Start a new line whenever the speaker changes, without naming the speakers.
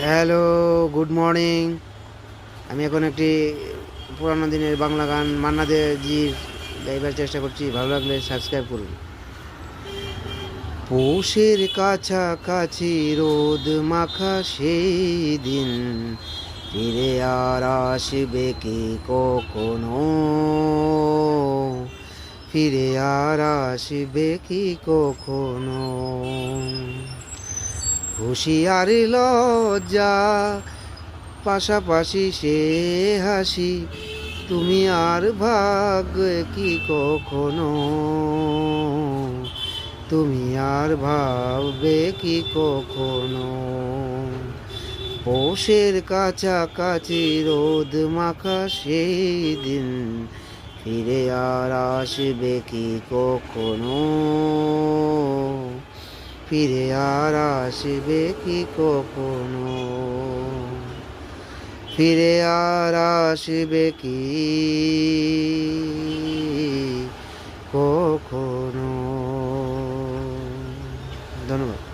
Hello, good morning. আমি এখন একটি পুরানো দিনের বাংলা গান মান্না দে জির গাইবার চেষ্টা করছি। ভালো লাগলে সাবস্ক্রাইব করুন। পৌষের কাছাকাছি রোদ মাখা সেই দিন ফিরে আর আসবে কি কখনো? ফিরে আর আসবে কি কখনো? হুঁশিয়ার লজ্জা পাশাপাশি সে হাসি, তুমি আর ভাগ্যে কি কখনো? তুমি আর ভাববে কি কখনো? পৌষের কাছাকাছি রোদ মাখা সেই দিন ফিরে আর আসবে কি কখনো? ফিরে আর আসবে কি কখনো? ফিরে আর আসবে কি কখনো? ধন্যবাদ।